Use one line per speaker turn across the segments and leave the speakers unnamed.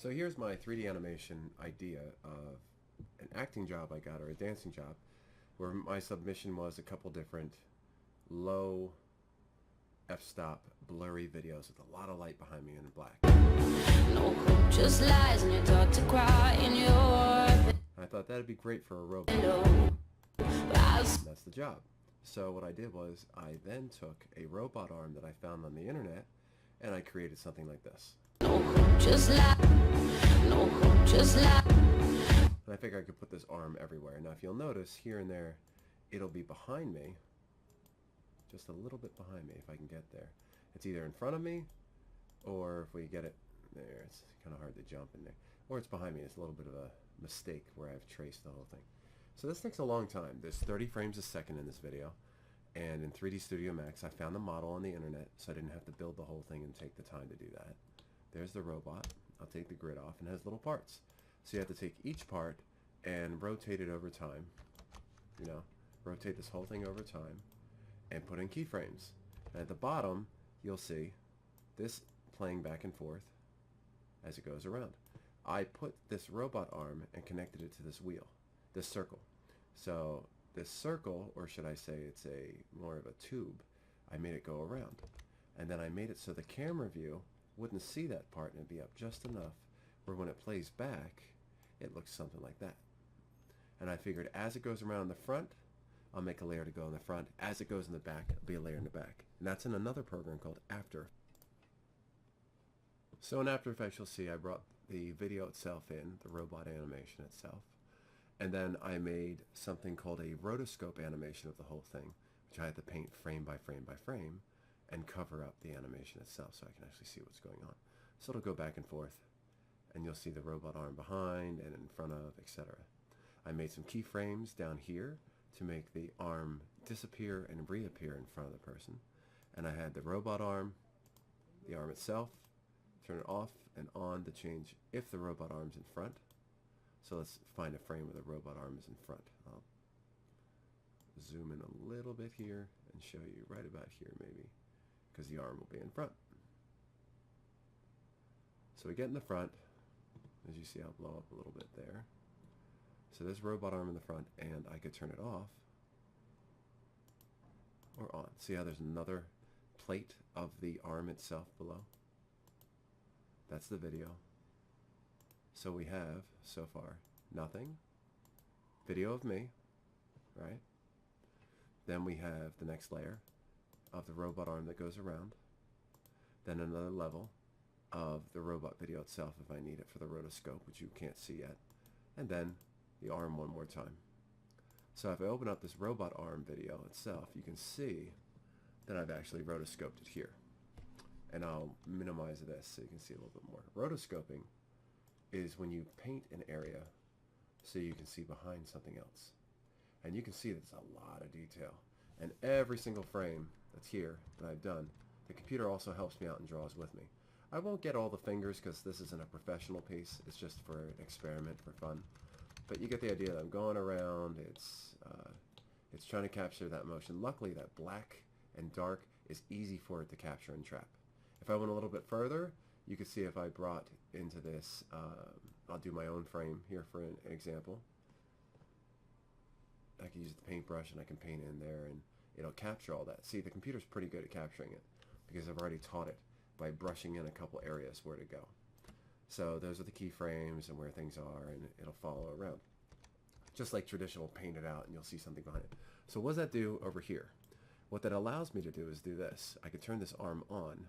So here's my 3D animation idea of an acting job I got, or a dancing job, where my submission was a couple different low f-stop blurry videos with a lot of light behind me in black.
No hope, just lies and you start to cry in your
I thought that'd be great for a robot. That's the job. So what I did was I then took a robot arm that I found on the internet and I created something like this.
No hope, just lie. No hope, just lie.
And I figured I could put this arm everywhere. Now if you'll notice here and there, it'll be behind me, just a little bit behind me if I can get there. It's either in front of me, or if we get it there, it's kind of hard to jump in there. Or it's behind me. It's a little bit of a mistake where I've traced the whole thing. So this takes a long time. There's 30 frames a second in this video. And in 3D Studio Max, I found the model on the internet, so I didn't have to build the whole thing and take the time to do that. There's the robot. I'll take the grid off, and it has little parts. So you have to take each part and rotate it over time. You know, rotate this whole thing over time and put in keyframes. And at the bottom, you'll see this playing back and forth as it goes around. I put this robot arm and connected it to this wheel, this circle. So this circle, or should I say it's more of a tube, I made it go around. And then I made it so the camera view wouldn't see that part and it'd be up just enough where when it plays back, it looks something like that. And I figured as it goes around the front, I'll make a layer to go in the front. As it goes in the back, it'll be a layer in the back. And that's in another program called After. So in After Effects, you'll see I brought the video itself in, the robot animation itself. And then I made something called a rotoscope animation of the whole thing, which I had to paint frame by frame by frame and cover up the animation itself so I can actually see what's going on. So it'll go back and forth, and you'll see the robot arm behind and in front of, etc. I made some keyframes down here to make the arm disappear and reappear in front of the person. And I had the robot arm, the arm itself, turn it off and on to change if the robot arm's in front. So let's find a frame where the robot arm is in front. I'll zoom in a little bit here and show you right about here maybe, because the arm will be in front. So we get in the front. As you see, I'll blow up a little bit there. So there's robot arm in the front, and I could turn it off or on. See how there's another plate of the arm itself below? That's the video. So we have, so far, nothing. Video of me, right? Then we have the next layer of the robot arm that goes around. Then another level of the robot video itself if I need it for the rotoscope, which you can't see yet. And then the arm one more time. So if I open up this robot arm video itself, you can see that I've actually rotoscoped it here. And I'll minimize this so you can see a little bit more. Rotoscoping is when you paint an area so you can see behind something else. And you can see there's a lot of detail. And every single frame that's here that I've done, the computer also helps me out and draws with me. I won't get all the fingers because this isn't a professional piece. It's just for an experiment, for fun. But you get the idea that I'm going around. It's trying to capture that motion. Luckily, that black and dark is easy for it to capture and trap. If I went a little bit further, you can see if I brought into this, I'll do my own frame here for an example. I can use the paintbrush and I can paint in there and it'll capture all that. See, the computer's pretty good at capturing it because I've already taught it by brushing in a couple areas where to go. So those are the keyframes and where things are, and it'll follow around. Just like traditional paint it out and you'll see something behind it. So what does that do over here? What that allows me to do is do this. I could turn this arm on,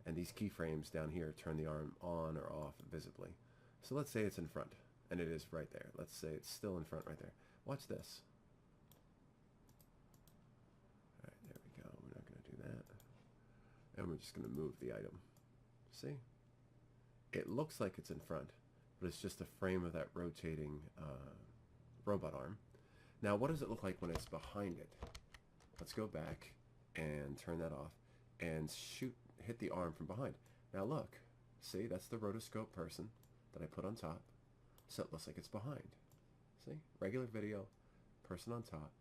and these keyframes down here turn the arm on or off visibly. So let's say it's in front, and it is right there. Let's say it's still in front right there. Watch this. All right, there we go. We're not going to do that. And we're just going to move the item. See? It looks like it's in front, but it's just a frame of that rotating robot arm. Now, what does it look like when it's behind it? Let's go back and turn that off and hit the arm from behind. Now look, see, that's the rotoscope person that I put on top. So it looks like it's behind. See, regular video, person on top.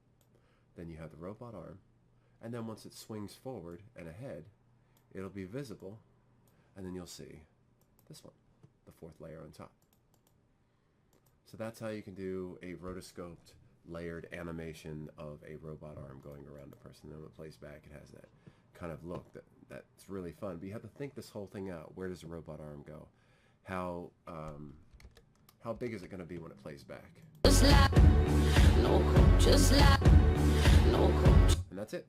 Then you have the robot arm. And then once it swings forward and ahead, it'll be visible. And then you'll see this one. the fourth layer on top. So that's how you can do a rotoscoped layered animation of a robot arm going around a person. And when it plays back, it has that kind of look that's really fun. But you have to think this whole thing out. Where does the robot arm go? How big is it going to be when it plays back?
Just like, no, just like, no.
And that's it.